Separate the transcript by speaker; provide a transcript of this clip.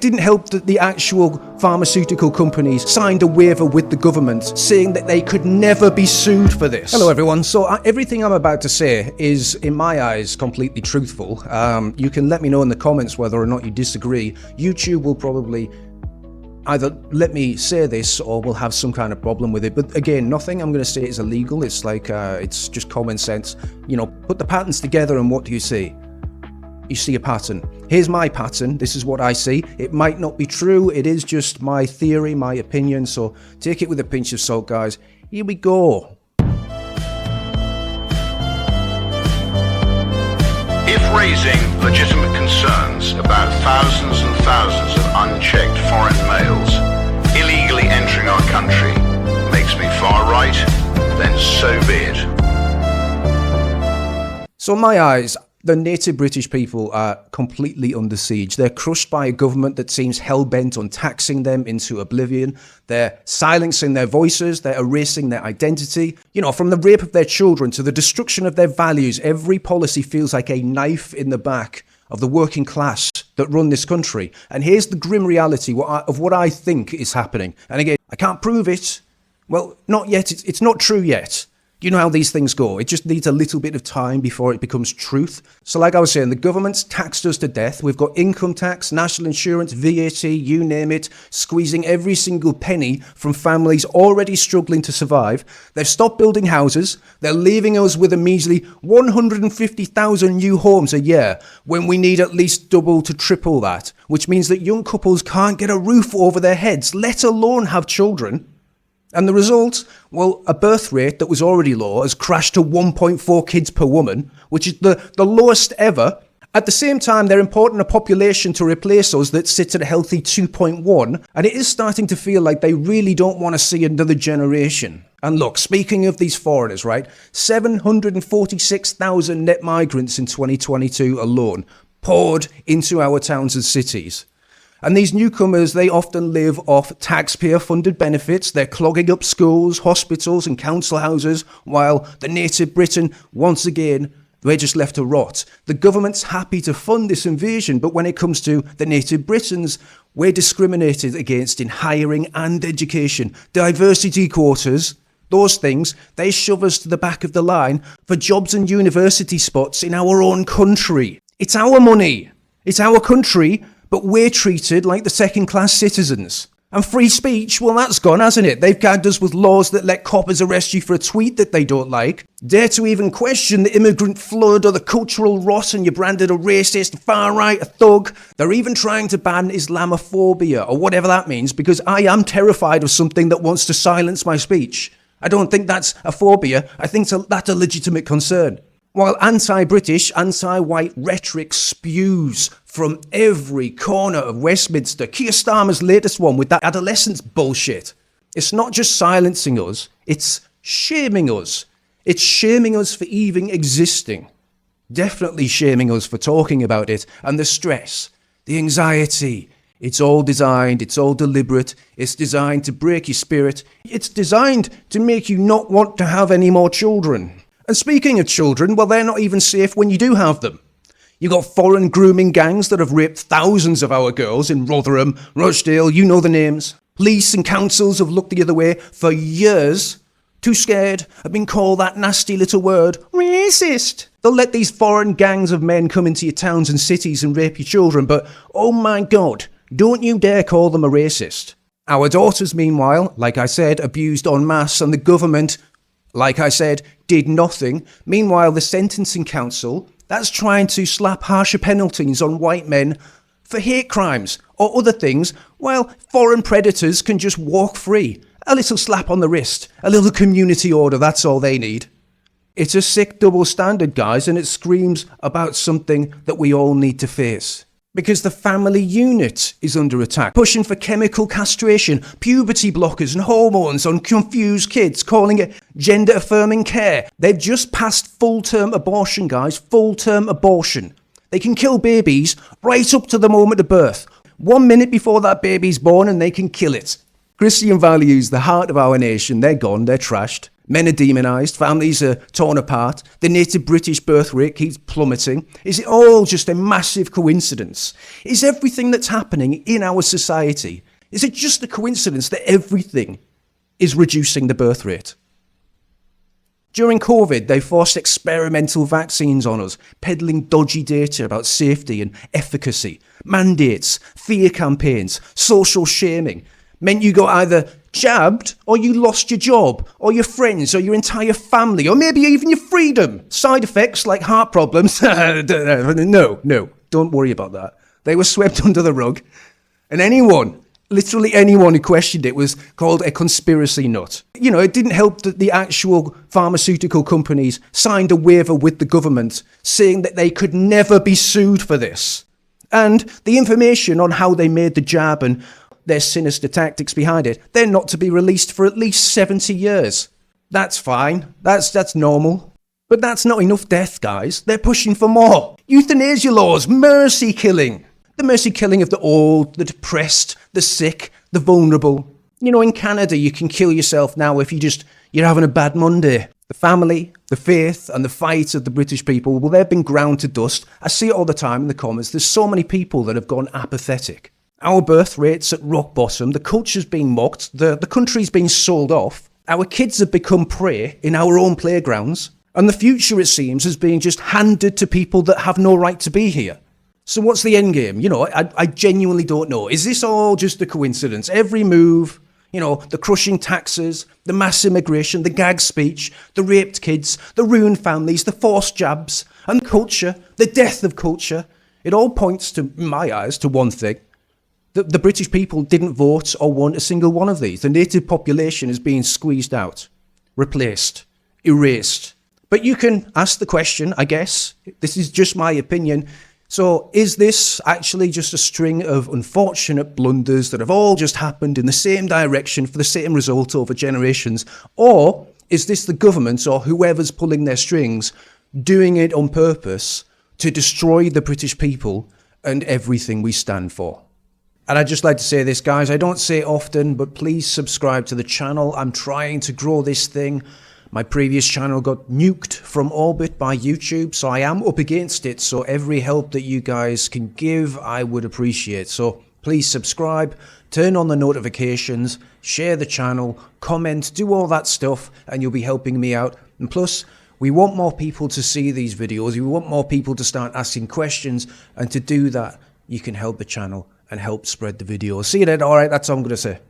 Speaker 1: Didn't help that the actual pharmaceutical companies signed a waiver with the government saying that they could never be sued for this. Hello everyone, so everything I'm about to say is, in my eyes, completely truthful. You can let me know in the comments whether or not you disagree. YouTube will probably either let me say this or we'll have some kind of problem with it. But again, nothing I'm going to say is illegal. It's like, it's just common sense. You know, put the patterns together and what do you see? You see a pattern. Here's my pattern. This is what I see. It might not be true. It is just my theory, my opinion. So take it with a pinch of salt, guys. Here we go.
Speaker 2: If raising legitimate concerns about thousands and thousands of unchecked foreign males illegally entering our country makes me far right, then so be it.
Speaker 1: So in my eyes, the native British people are completely under siege. They're crushed by a government that seems hell-bent on taxing them into oblivion. They're silencing their voices. They're erasing their identity. You know, from the rape of their children to the destruction of their values, every policy feels like a knife in the back of the working class that run this country. And here's the grim reality of what I think is happening. And again, I can't prove it. Well, not yet. It's not true yet. You know how these things go. It just needs a little bit of time before it becomes truth. So like I was saying, the government's taxed us to death. We've got income tax, national insurance, VAT, you name it, squeezing every single penny from families already struggling to survive. They've stopped building houses. They're leaving us with a measly 150,000 new homes a year when we need at least double to triple that, which means that young couples can't get a roof over their heads, let alone have children. And the result? Well, a birth rate that was already low has crashed to 1.4 kids per woman, which is the lowest ever. At the same time, they're importing a population to replace us that sits at a healthy 2.1, and it is starting to feel like they really don't want to see another generation. And look, speaking of these foreigners, right, 746,000 net migrants in 2022 alone poured into our towns and cities. And these newcomers, they often live off taxpayer-funded benefits. They're clogging up schools, hospitals and council houses, while the native Britain, once again, we're just left to rot. The government's happy to fund this invasion, but when it comes to the native Britons, we're discriminated against in hiring and education. Diversity quotas, those things, they shove us to the back of the line for jobs and university spots in our own country. It's our money. It's our country. But we're treated like the second-class citizens. And free speech, well, that's gone, hasn't it? They've gagged us with laws that let coppers arrest you for a tweet that they don't like. Dare to even question the immigrant flood or the cultural rot and you're branded a racist, a far-right, a thug. They're even trying to ban Islamophobia, or whatever that means, because I am terrified of something that wants to silence my speech. I don't think that's a phobia. I think that's a legitimate concern. While anti-British, anti-white rhetoric spews from every corner of Westminster, Keir Starmer's latest one with that adolescence bullshit. It's not just silencing us, it's shaming us. It's shaming us for even existing. Definitely shaming us for talking about it. And the stress, the anxiety, it's all designed, it's all deliberate, it's designed to break your spirit. It's designed to make you not want to have any more children. And speaking of children, well, they're not even safe when you do have them. You got foreign grooming gangs that have raped thousands of our girls in Rotherham, Rochdale, you know the names. Police and councils have looked the other way for years. Too scared, have been called that nasty little word, racist. They'll let these foreign gangs of men come into your towns and cities and rape your children, but oh my God, don't you dare call them a racist. Our daughters, meanwhile, like I said, abused en masse, and the government, like I said, did nothing. Meanwhile, the Sentencing Council, that's trying to slap harsher penalties on white men for hate crimes or other things, while foreign predators can just walk free. A little slap on the wrist, a little community order, that's all they need. It's a sick double standard, guys, and it screams about something that we all need to face. Because the family unit is under attack, pushing for chemical castration, puberty blockers and hormones on confused kids, calling it gender-affirming care. They've just passed full-term abortion, guys, full-term abortion. They can kill babies right up to the moment of birth. 1 minute before that baby's born and they can kill it. Christian values, the heart of our nation, they're gone, they're trashed. Men are demonised, families are torn apart, the native British birth rate keeps plummeting. Is it all just a massive coincidence? Is everything that's happening in our society, is it just a coincidence that everything is reducing the birth rate? During COVID, they forced experimental vaccines on us, peddling dodgy data about safety and efficacy, mandates, fear campaigns, social shaming, meant you got either jabbed or you lost your job or your friends or your entire family or maybe even your freedom. Side effects like heart problems. No, don't worry about that. They were swept under the rug. And anyone, literally anyone who questioned it was called a conspiracy nut. You know, it didn't help that the actual pharmaceutical companies signed a waiver with the government saying that they could never be sued for this. And the information on how they made the jab and their sinister tactics behind it, they're not to be released for at least 70 years. That's fine. That's normal. But that's not enough death, guys. They're pushing for more. Euthanasia laws, mercy killing. The mercy killing of the old, the depressed, the sick, the vulnerable. You know, in Canada, you can kill yourself now if you're having a bad Monday. The family, the faith, and the fight of the British people, well, they've been ground to dust. I see it all the time in the comments. There's so many people that have gone apathetic. Our birth rate's at rock bottom, the culture's being mocked, the country's being sold off, our kids have become prey in our own playgrounds, and the future, it seems, is being just handed to people that have no right to be here. So what's the end game? You know, I genuinely don't know. Is this all just a coincidence? Every move, you know, the crushing taxes, the mass immigration, the gag speech, the raped kids, the ruined families, the forced jabs, and culture, the death of culture, it all points to, in my eyes, to one thing. The British people didn't vote or want a single one of these. The native population is being squeezed out, replaced, erased. But you can ask the question, I guess. This is just my opinion. So is this actually just a string of unfortunate blunders that have all just happened in the same direction for the same result over generations? Or is this the government or whoever's pulling their strings doing it on purpose to destroy the British people and everything we stand for? And I'd just like to say this, guys, I don't say it often, but please subscribe to the channel. I'm trying to grow this thing. My previous channel got nuked from orbit by YouTube, so I am up against it. So every help that you guys can give, I would appreciate. So please subscribe, turn on the notifications, share the channel, comment, do all that stuff, and you'll be helping me out. And plus, we want more people to see these videos. We want more people to start asking questions. And to do that, you can help the channel and help spread the video. See you then. All right, that's all I'm going to say.